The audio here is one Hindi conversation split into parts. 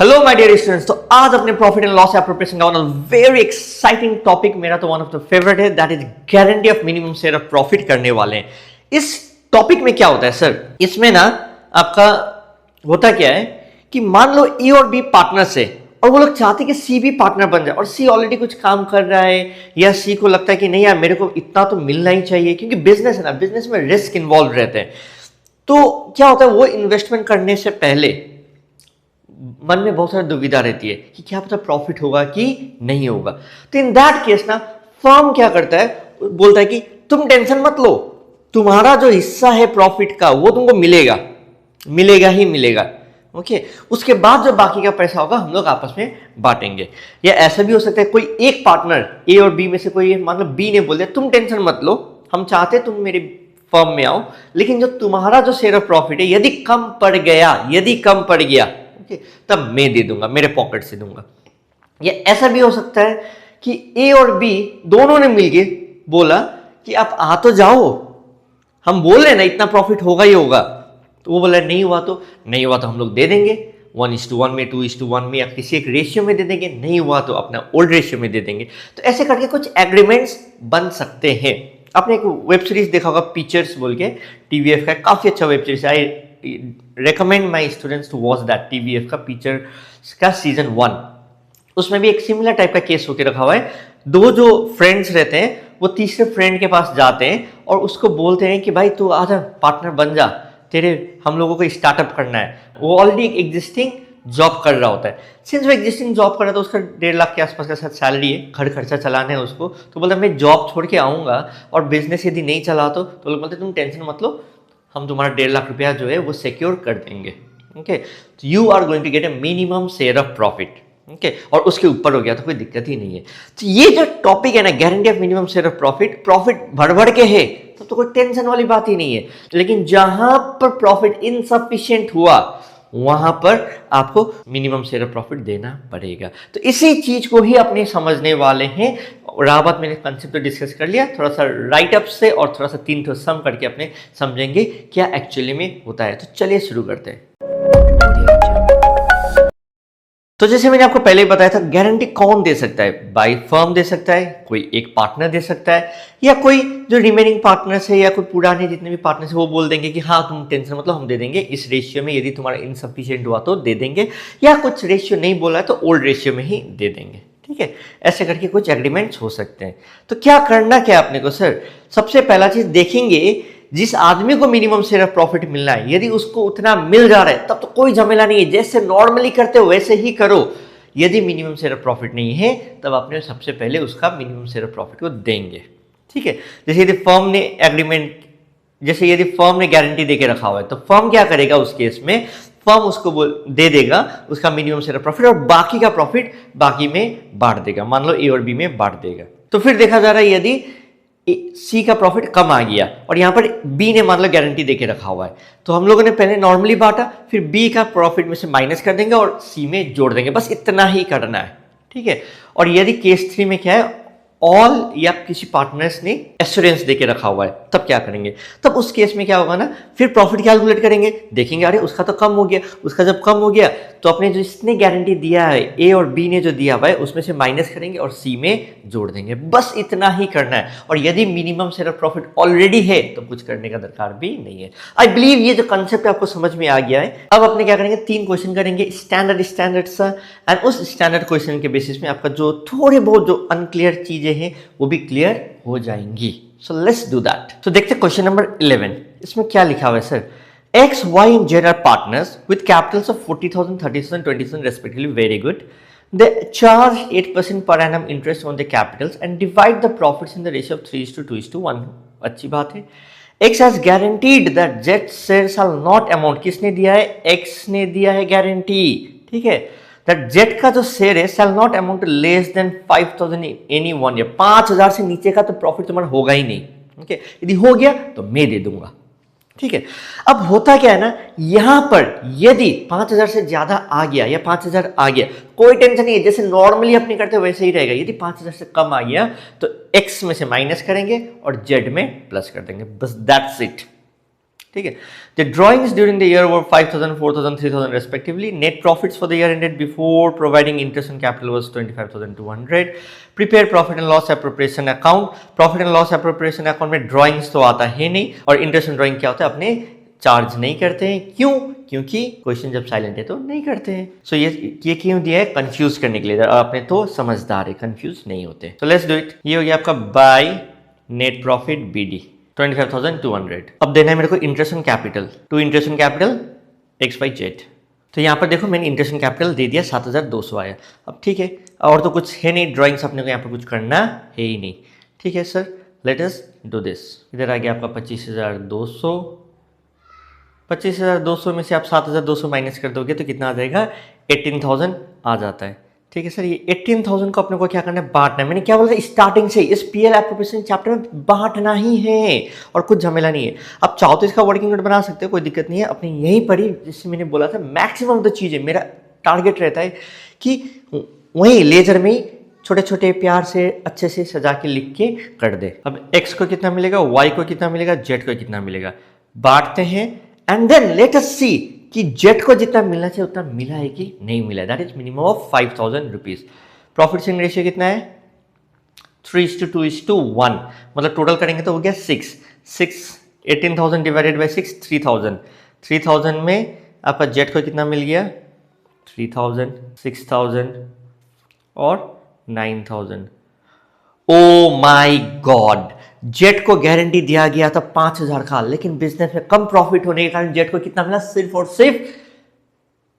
Hello my dear students. तो आज अपने प्रॉफिट एंड लॉस प्रिपरेशन का वन वेरी एक्साइटिंग टॉपिक, मेरा तो वन ऑफ द फेवरेट है, that is guarantee of minimum share of profit करने वाले हैं। इस टॉपिक में क्या होता है सर, इसमें ना आपका होता क्या है कि मान लो ए और बी पार्टनर्स है और वो लोग चाहते हैं कि सी भी पार्टनर बन जाए और सी ऑलरेडी कुछ काम कर रहा है या सी को लगता है कि नहीं यार मेरे को इतना तो मिलना ही चाहिए, क्योंकि बिजनेस है ना, बिजनेस में रिस्क इन्वॉल्व रहते हैं। तो क्या होता है, वो इन्वेस्टमेंट करने से पहले मन में बहुत सारी दुविधा रहती है कि क्या पता प्रॉफिट होगा कि नहीं होगा। तो इन दैट केस ना फर्म क्या करता है, बोलता है कि तुम टेंशन मत लो, तुम्हारा जो हिस्सा है प्रॉफिट का वो तुमको मिलेगा, मिलेगा ही मिलेगा। ओके, उसके बाद जो बाकी का पैसा होगा हम लोग आपस में बांटेंगे। या ऐसा भी हो सकता है कोई एक पार्टनर ए और बी में से कोई, मतलब बी ने बोल दिया तुम टेंशन मत लो, हम चाहते तुम मेरे फर्म में आओ, लेकिन जो तुम्हारा जो शेयर ऑफ प्रॉफिट है यदि कम पड़ गया तब मैं दे दूंगा, मेरे पॉकेट से दूंगा। या ऐसा भी हो सकता है कि ए और बी दोनों ने मिलके बोला कि आप आ तो जाओ, हम बोल रहे ना इतना प्रॉफिट होगा ही होगा, तो वो बोला नहीं हुआ तो हम लोग दे देंगे 1:1 में, 2:1 में, या किसी एक रेशियो में दे देंगे, नहीं हुआ तो अपना ओल्ड रेशियो में दे देंगे। तो ऐसे करके कुछ एग्रीमेंट्स बन सकते हैं। आपने एक वेब सीरीज देखा होगा पिक्चर्स बोल के, टीवीएफ का, काफी अच्छा वेब सीरीज है। Recommend my students to watch that, TVF का पिक्चर का सीजन 1। उसमें भी एक सिमिलर टाइप का केस होकर रखा हुआ है। दो जो फ्रेंड्स रहते हैं वो तीसरे फ्रेंड के पास जाते हैं और उसको बोलते हैं कि भाई तू आजा पार्टनर बन जा, हम लोगों को स्टार्टअप करना है। वो ऑलरेडी एक एग्जिस्टिंग जॉब कर रहा होता है। सिंस वो एग्जिस्टिंग जॉब कर रहा है तो उसका 1.5 लाख के आसपास का शायद सैलरी है, घर खर्चा चलाना है उसको। तो बोलता है मैं जॉब छोड़ के आऊँगा और बिजनेस यदि नहीं चला तो लोग बोलते तुम टेंशन मत लो, हम तुम्हारा 1.5 लाख रुपया जो है वो सिक्योर कर देंगे। ओके, तो you are going to get a minimum share of profit. Okay, और उसके ऊपर हो गया तो कोई दिक्कत ही नहीं है। तो ये जो टॉपिक है ना, guarantee of minimum share of profit भड़ के है तब तो कोई टेंशन वाली बात ही नहीं है। लेकिन जहां पर प्रॉफिट इनसफिशिएंट हुआ वहां पर आपको मिनिमम शेयर ऑफ प्रॉफिट देना पड़ेगा। तो इसी चीज को ही अपने समझने वाले हैं। रावत मैंने कंसेप्ट तो डिस्कस कर लिया, थोड़ा सा राइट अप से और थोड़ा सा 3 ठो सम करके अपने समझेंगे क्या एक्चुअली में होता है। तो चलिए शुरू करते हैं। तो जैसे मैंने आपको पहले ही बताया था, गारंटी कौन दे सकता है? बाई फर्म दे सकता है, कोई एक पार्टनर दे सकता है, या कोई जो रिमेनिंग पार्टनर्स है या कोई पुराने जितने भी पार्टनर्स है वो बोल देंगे कि हाँ तुम टेंशन मतलब हम दे देंगे इस रेशियो में, यदि तुम्हारा इनसफिशिएंट हुआ तो दे देंगे, या कुछ रेशियो नहीं बोला है तो ओल्ड रेशियो में ही दे देंगे। ठीक है, ऐसे करके कुछ एग्रीमेंट्स हो सकते हैं। तो क्या करना क्या अपने को सर? सबसे पहला चीज देखेंगे, जिस आदमी को मिनिमम शेयर ऑफ प्रॉफिट मिलना है यदि उसको उतना मिल जा रहा है तब तो कोई झमेला नहीं है, जैसे नॉर्मली करते हो वैसे ही करो। यदि मिनिमम शेयर ऑफ प्रॉफिट नहीं है तब आपने सबसे पहले उसका मिनिमम शेयर ऑफ प्रॉफिट को देंगे। ठीक है, जैसे यदि फर्म ने एग्रीमेंट, जैसे यदि फर्म ने गारंटी देके रखा हुआ है तो फर्म क्या करेगा उस केस में, फर्म उसको दे देगा उसका मिनिमम शेयर ऑफ प्रॉफिट और बाकी का प्रॉफिट बाकी में बांट देगा, मान लो ए और बी में बांट देगा। तो फिर देखा जा रहा है यदि सी का प्रॉफिट कम आ गया और यहां पर बी ने मान लो गारंटी देके रखा हुआ है, तो हम लोगों ने पहले नॉर्मली बांटा, फिर बी का प्रॉफिट में से माइनस कर देंगे और सी में जोड़ देंगे, बस इतना ही करना है। ठीक है, और यदि केस 3 में क्या है, ऑल या किसी पार्टनर्स ने एश्योरेंस देके रखा हुआ है, तब क्या करेंगे? तब उस केस में क्या होगा ना, फिर प्रॉफिट कैलकुलेट करेंगे, देखेंगे अरे उसका तो कम हो गया, उसका जब कम हो गया तो अपने जो इसने गारंटी दिया है ए और बी ने जो दिया हुआ है उसमें से माइनस करेंगे और सी में जोड़ देंगे, बस इतना ही करना है। और यदि minimum share of profit already है तो कुछ करने का दरकार भी नहीं है। आई बिलीव ये जो कंसेप्ट आपको समझ में आ गया है। अब अपने क्या करेंगे, 3 क्वेश्चन करेंगे स्टैंडर्ड सा, एंड उस स्टैंडर्ड क्वेश्चन के बेसिस में आपका जो थोड़े बहुत जो अनक्लियर चीजें हैं वो भी क्लियर हो जाएंगी। So let's do that. तो देखते हैं क्वेश्चन नंबर 11। इसमें क्या लिखा हुआ है sir, X, Y and Z are partners with capitals of 40,000, 30,000, 20,000 respectively. Very good. They charge 8% per annum interest on the capitals and divide the profits in the ratio of 3:2:1. अच्छी बात है। X has guaranteed that Z shares shall not amount. किसने दिया है? X ने दिया है गारंटी। ठीक है, that Z का जो शेयर है shall not amount to less than 5,000 in any one year. 5,000 से नीचे का तो प्रॉफिट तुम्हारा होगा ही नहीं। ओके, यदि हो गया तो मैं दे दूंगा। ठीक है, अब होता क्या है ना, यहां पर यदि 5,000 से ज्यादा आ गया या 5,000 आ गया, कोई टेंशन नहीं है, जैसे नॉर्मली अपने करते वैसे ही रहेगा। यदि 5,000 से कम आ गया तो X में से माइनस करेंगे और Z में प्लस कर देंगे, बस दैट्स इट। ठीक है. The drawings during the year were 5,000, 4,000, 3,000 respectively. Net profits for the year ended before providing interest on capital was 25,200. Prepare profit and loss appropriation account. Profit and loss appropriation account में drawings तो आता है नहीं, और interest on drawing क्या होता है, अपने चार्ज नहीं करते हैं. क्यों? क्योंकि क्वेश्चन जब साइलेंट है तो नहीं करते हैं. सो ये क्यों दिया है? कंफ्यूज करने के लिए. आपने तो समझदार है, कंफ्यूज नहीं होते. So let's do it. ये हो गया आपका बाय नेट प्रॉफिट BD 25,200. अब देना है मेरे को interest on capital. To interest on capital XYZ. तो यहाँ पर देखो मैंने इंटरेस्ट ऑन कैपिटल दे दिया 7,200 आया. अब ठीक है, और तो कुछ है नहीं, ड्राइंग्स अपने को यहाँ पर कुछ करना है ही नहीं. ठीक है sir, let us do this. इधर आ गया आपका 25,200. 25,200 में से आप 7,200 माइनस कर दोगे तो कितना आ जाएगा? 18,000 आ जाता है. ठीक है सर, ये 18,000 को अपने को क्या करना है? बांटना है. मैंने क्या बोला था स्टार्टिंग से, इस PL एप्रोप्रिएशन चैप्टर में बांटना ही है और कुछ झमेला नहीं है. आप चाहो तो इसका वर्किंग नोट बना सकते हो, कोई दिक्कत नहीं है. अपने यहीं पर ही, जिससे मैंने बोला था मैक्सिमम ऑफ द चीज़ें, मेरा टारगेट रहता है कि वहीं लेजर में ही छोटे छोटे प्यार से अच्छे से सजा के लिख के कर दे. अब X को कितना मिलेगा, Y को कितना मिलेगा, Z को कितना मिलेगा, बांटते हैं. एंड देन लेट अस सी कि जेट को जितना मिलना चाहिए उतना मिला है कि नहीं मिला. That is minimum of 5,000 rupees. Profit sharing ratio कितना है? 3:2:1. मतलब टोटल करेंगे तो हो गया 6. 18,000 डिवाइडेड बाई 6, 3,000. 3,000 में आपका जेट को कितना मिल गया? 3,000, 6,000 और 9,000. ओ माई गॉड, जेट को गारंटी दिया गया था 5,000 का, लेकिन बिजनेस में कम प्रॉफिट होने के कारण जेट को कितना मिला? सिर्फ और सिर्फ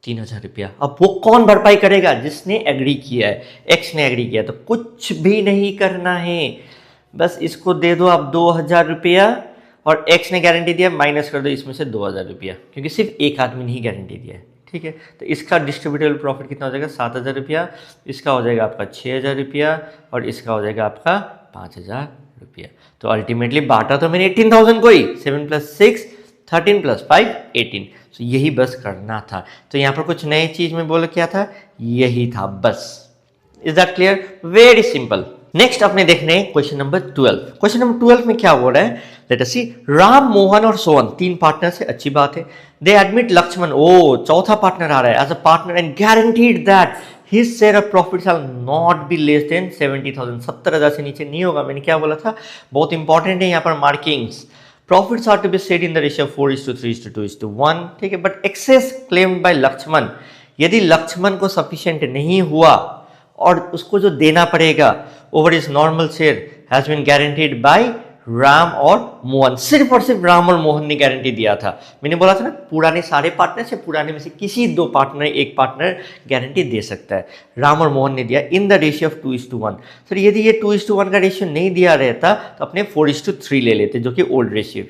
3,000 रुपया. अब वो कौन भरपाई करेगा? जिसने एग्री किया है. एक्स ने एग्री किया. तो कुछ भी नहीं करना है, बस इसको दे दो आप 2,000 रुपया, और एक्स ने गारंटी दिया, माइनस कर दो इसमें से 2,000 रुपया, क्योंकि सिर्फ एक आदमी ने ही गारंटी दिया है. ठीक है, तो इसका डिस्ट्रीब्यूटेबल प्रॉफिट कितना हो जाएगा? 7,000 रुपया. इसका हो जाएगा आपका 6,000 रुपया, और इसका हो जाएगा आपका 5,000 रुपया. तो अल्टीमेटली बांटा तो मैंने 18,000 को ही. 7 + 6 13 + 5 18. तो यही बस करना था. तो यहाँ पर कुछ नई चीज में बोला क्या था? यही था बस. Is that clear? Very simple. Next अपने देखने क्वेश्चन नंबर 12. क्वेश्चन नंबर 12 में क्या हो रहा है? लेट अस सी. राम, मोहन और सोहन 3 पार्टनर से, अच्छी बात है. दे एडमिट लक्ष्मण, ओ चौथा पार्टनर आ रहा है, as a partner and guaranteed that his share of profit shall not be less than 70,000. 70,000 से नीचे नहीं होगा. मैंने क्या बोला था? बहुत इंपॉर्टेंट है यहाँ पर markings. Profits are to be said in the ratio 4:3:2:1. ठीक है, but excess claimed by Lakshman, यदि लक्ष्मण को सफिशिएंट नहीं हुआ और उसको जो देना पड़ेगा over is normal share has been guaranteed by Ram और मोहन. सिर्फ और सिर्फ राम और मोहन ने गारंटी दिया था. मैंने बोला था ना, पुराने सारे पार्टनर से, पुराने में से किसी 2 पार्टनर, एक पार्टनर गारंटी दे सकता है. राम और मोहन ने दिया इन द रेशियो ऑफ 2:1. सर यदि ये 2:1 का रेशियो नहीं दिया रहता तो अपने 4:3 ले लेते, जो कि old ratio.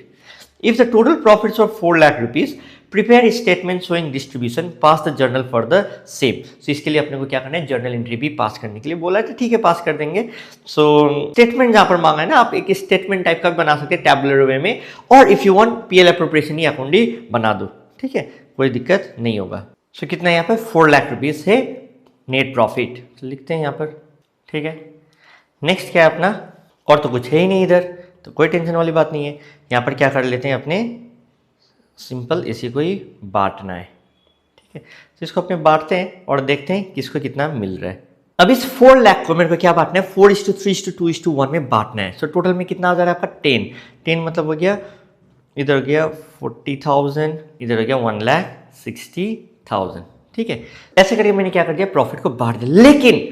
If the total profits of 4 lakh rupees, prepare statement showing distribution, pass the journal for the same. So इसके लिए अपने को क्या करना है? जर्नल एंट्री भी पास करने के लिए बोला है. तो ठीक है, पास कर देंगे. सो स्टेटमेंट जहां पर मांगा है ना, आप एक स्टेटमेंट टाइप का बना सकते हैं टैबुलर वे में, और if you want PL appropriation ही अकाउंट ही बना दो. ठीक है, कोई दिक्कत नहीं होगा. सो कितना यहाँ पर? 4 लाख रुपीज है नेट प्रॉफिट. तो लिखते हैं यहाँ पर. ठीक है, नेक्स्ट क्या है अपना? और तो कुछ है ही नहीं इधर, तो कोई टेंशन वाली बात नहीं है. यहाँ पर क्या कर लेते हैं अपने? सिंपल इसी को ही बांटना है. ठीक है, तो इसको अपने बांटते हैं और देखते हैं किसको कितना मिल रहा है. अब इस 4 लाख को मेरे को क्या बांटना है? 4:3:2:1 में बांटना है. सो टोटल में कितना आ जा रहा है आपका? 10 मतलब हो गया, इधर हो गया 40,000, इधर हो गया 1,60,000. ठीक है, ऐसे करके मैंने क्या कर दिया? प्रॉफिट को बांट दिया. लेकिन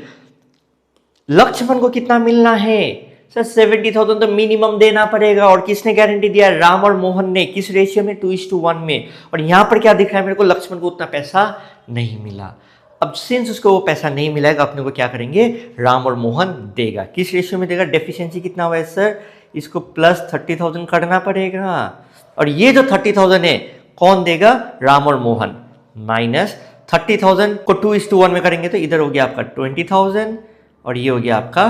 लक्ष्मण को कितना मिलना है? सर 70,000 तो मिनिमम देना पड़ेगा. और किसने गारंटी दिया? राम और मोहन ने. किस रेशियो में? 2:1 में. और यहां पर क्या दिख रहा है मेरे को? लक्ष्मण को उतना पैसा नहीं मिला. अब सिंस उसको वो पैसा नहीं मिलेगा, अपने को क्या करेंगे? राम और मोहन देगा. किस रेशियो में देगा? डेफिशिएंसी कितना हुआ है सर? इसको प्लस 30,000 करना पड़ेगा. और ये जो 30,000 है कौन देगा? राम और मोहन. माइनस 30,000 को 2:1 में करेंगे तो इधर हो गया आपका 20,000, और ये हो गया आपका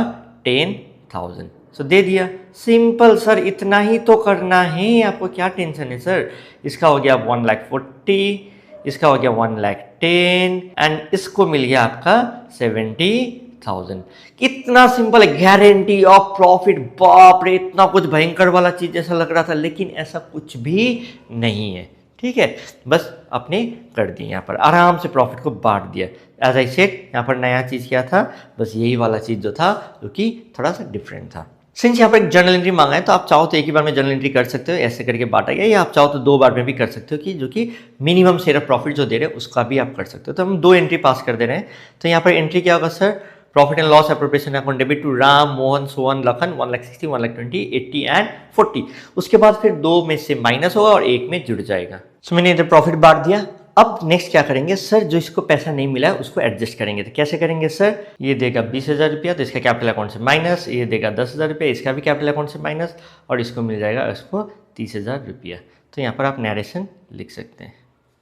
10,000. सो दे दिया. सिंपल सर, इतना ही तो करना है. आपको क्या टेंशन है सर? इसका हो गया 1,40,000, इसका हो गया 1,10,000, एंड इसको मिल गया आपका 70,000. 78,000। कितना सिंपल है, गारंटी ऑफ प्रॉफिट। बाप रे, इतना कुछ भयंकर वाला चीज जैसा लग रहा था, लेकिन ऐसा कुछ भी नहीं है। ठीक है, बस आपने कर दी, यहाँ पर आराम से प्रॉफिट को बांट दिया। एज आई सेड, यहाँ पर नया चीज़ क्या था, बस यही वाला चीज़ जो था, जो कि थोड़ा सा डिफरेंट था। सिंस यहाँ पर एक जर्नल एंट्री मांगा है, तो आप चाहो तो एक ही बार में जर्नल एंट्री कर सकते हो, ऐसे करके बांटा गया, या आप चाहो तो 2 बार में भी कर सकते हो, कि जो कि मिनिमम शेयर ऑफ प्रॉफिट जो दे रहे हैं उसका भी आप कर सकते हो। तो हम 2 एंट्री पास कर दे रहे हैं। तो यहाँ पर एंट्री क्या होगा sir, profit and loss appropriation account debit to Ram, Mohan, Sohan, Lakhan 1,60,000, 1,20,000, 80 and 40। उसके बाद फिर 2 में से माइनस होगा और 1 में जुड़ जाएगा। सो मैंने इधर प्रॉफिट बांट दिया। अब नेक्स्ट क्या करेंगे सर, जो इसको पैसा नहीं मिला है उसको एडजस्ट करेंगे। तो कैसे करेंगे सर, ये देगा 20,000 रुपया, तो इसका कैपिटल अकाउंट से माइनस, ये देगा 10,000 रुपया, इसका भी कैपिटल अकाउंट से माइनस, और इसको मिल जाएगा इसको 30,000 रुपया। तो यहाँ पर आप नरेशन लिख सकते हैं।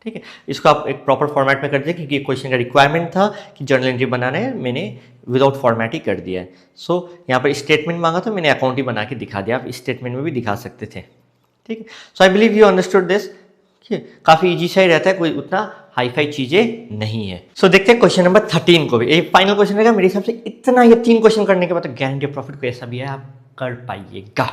ठीक है, इसको आप एक प्रॉपर फॉर्मेट में कर दीजिए, क्योंकि क्वेश्चन का रिक्वायरमेंट था कि जर्नल एंट्री बनाना है, मैंने विदाउट फॉर्मेट ही कर दिया है। सो यहाँ पर स्टेटमेंट मांगा तो मैंने अकाउंट ही बना के दिखा दिया, आप स्टेटमेंट में भी दिखा सकते थे। ठीक है, so I believe you understood this. काफी इजी सा ही रहता है, कोई उतना हाई फाई चीजें नहीं है। सो देखते हैं क्वेश्चन नंबर 13 को भी। ये फाइनल क्वेश्चन रहेगा मेरे हिसाब से। इतना ये 3 क्वेश्चन करने के बाद तो गारंटी प्रॉफिट को ऐसा भी है आप कर पाइएगा।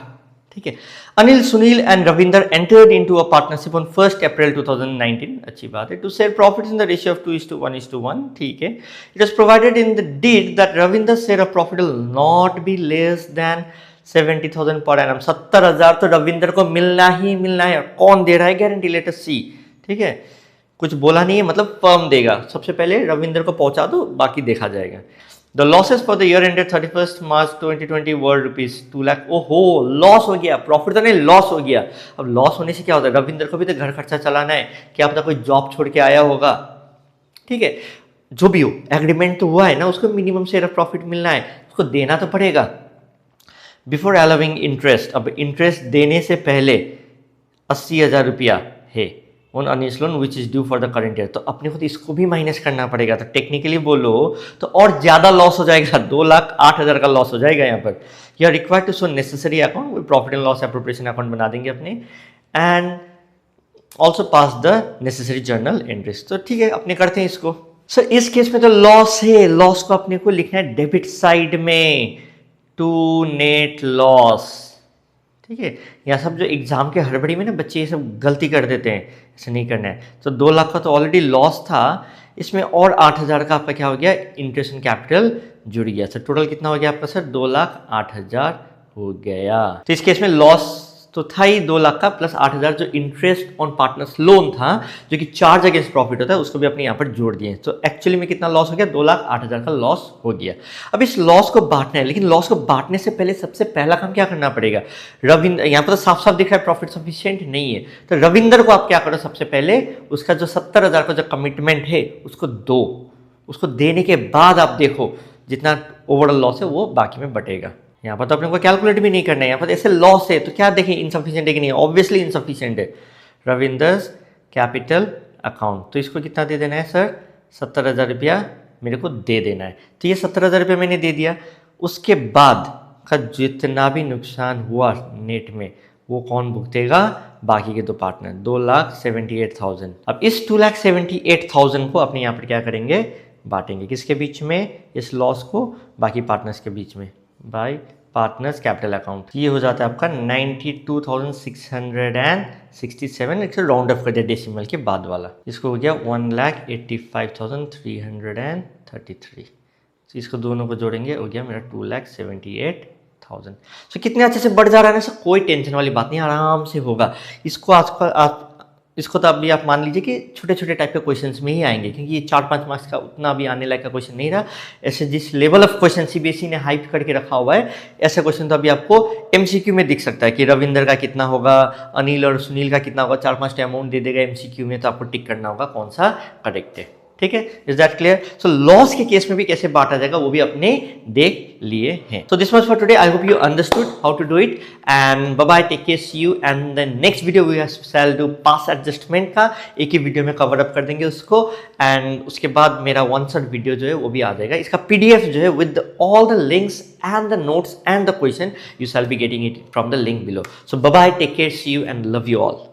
ठीक है, Anil, Sunil and Ravinder entered into a partnership on 1 April 2019। अच्छी बात है। To share profits in the ratio of 2:1:1। ठीक है, it was provided in the deed that Ravinder share of profit will not be less than 70,000 per annum. 70,000 तो रविंदर को मिलना ही मिलना है। कौन दे रहा है गारंटी, लेट अस सी। ठीक है, कुछ बोला नहीं है, मतलब फर्म देगा। सबसे पहले रविंदर को पहुंचा दो, बाकी देखा जाएगा। The losses for the year ended 31 मार्च 2020 वर ₹2 लाख। ओहो, लॉस हो गया, प्रॉफिट तो नहीं, लॉस हो गया। अब लॉस होने से क्या होता है, रविंदर को भी तो घर खर्चा चलाना है, क्या पता कोई जॉब छोड़ के आया होगा। ठीक है, जो भी हो, एग्रीमेंट तो हुआ है ना, उसको मिनिमम शेयर ऑफ प्रॉफिट मिलना है, उसको देना तो पड़ेगा। बिफोर अलाउिंग इंटरेस्ट, अब इंटरेस्ट देने से पहले 80,000 रुपया है on unused loan which is due for the current year. तो अपने को तो इसको भी माइनस करना पड़ेगा। तो टेक्निकली बोलो तो और ज्यादा लॉस हो जाएगा, 2,08,000 का लॉस हो जाएगा। यहाँ पर you are required to show necessary account, profit and loss appropriation account बना देंगे अपने, and also pass the necessary journal entries. तो ठीक है, अपने करते हैं इसको। सर इस केस में तो लॉस है, लॉस को अपने को लिखना है डेबिट साइड में, टू नेट लॉस। ठीक है, यहाँ सब जो एग्जाम के हड़बड़ी में ना बच्चे ये सब गलती कर देते हैं, ऐसा नहीं करना है। तो 2 लाख का तो ऑलरेडी लॉस था, इसमें और 8,000 का आपका क्या हो गया, इंटरेस्ट एंड कैपिटल जुड़ गया। सर टोटल कितना हो गया आपका सर, 2,08,000 हो गया। तो इस केस में लॉस तो था ही 2 लाख का, प्लस 8,000 जो इंटरेस्ट ऑन पार्टनर्स लोन था, जो कि चार्ज अगेंस्ट प्रॉफिट होता है, उसको भी अपने यहाँ पर जोड़ दिए। तो एक्चुअली में कितना लॉस हो गया, 2,08,000 का लॉस हो गया। अब इस लॉस को बांटना है, लेकिन लॉस को बांटने से पहले सबसे पहला काम क्या करना पड़ेगा, रविंदर, यहाँ पर तो साफ साफ दिख रहा है प्रॉफिट सफिशिएंट नहीं है, तो रविंदर को आप क्या करो, सबसे पहले उसका जो 70,000 का जो कमिटमेंट है उसको दो। उसको देने के बाद आप देखो जितना ओवरऑल लॉस है वो बाकी में बटेगा। यहाँ पर तो अपने को कैलकुलेट भी नहीं करना है, यहाँ पर ऐसे लॉस है तो क्या देखें, इनसफिशिएंट है कि नहीं, ऑब्वियसली इनसफिशिएंट है। रविंदर्स कैपिटल अकाउंट, तो इसको कितना दे देना है सर, 70,000 रुपया मेरे को दे देना है। तो ये 70,000 रुपया मैंने दे दिया। उसके बाद का जितना भी नुकसान हुआ नेट में वो कौन भुगतेगा, बाकी के 2 पार्टनर, 2,78,000। अब इस 2,78,000 को अपने यहाँ पर क्या करेंगे, बांटेंगे किसके बीच में, इस लॉस को बाकी पार्टनर्स के बीच में, बाय पार्टनर्स कैपिटल अकाउंट। ये हो जाता है आपका 92,667। एक राउंड ऑफ कर दिया डेसिमल के बाद वाला, इसको हो गया 1,85,333। तो इसको दोनों को जोड़ेंगे, हो गया मेरा 2,78,000। तो कितने अच्छे से बढ़ जा रहा है ना सर, कोई टेंशन वाली बात नहीं, आराम से होगा। इसको आजकल इसको तो अभी आप मान लीजिए कि छोटे छोटे टाइप के क्वेश्चंस में ही आएंगे, क्योंकि ये 4-5 मार्क्स का उतना भी आने लायक का क्वेश्चन नहीं रहा। ऐसे जिस लेवल ऑफ क्वेश्चन सीबीएसई ने हाइप करके रखा हुआ है, ऐसा क्वेश्चन तो अभी आपको एमसीक्यू में दिख सकता है कि रविंदर का कितना होगा, अनिल और सुनील का कितना होगा, 4-5 अमाउंट दे देगा एमसीक्यू में, तो आपको टिक करना होगा कौन सा करेक्ट है। ठीक है, is that clear. So loss के केस में भी कैसे बांटा जाएगा वो भी अपने देख लिए हैं। So this was for today, I hope you understood how to do it, and bye bye, take care, see you, and the next video we shall do pass adjustment का, एक ही वीडियो में कवर अप कर देंगे उसको, एंड उसके बाद मेरा 1 शॉट वीडियो जो है वो भी आ जाएगा। इसका पीडीएफ जो है with all the links and the notes and the question, you shall be getting it from the link below. So bye bye, take care, see you, and love you all.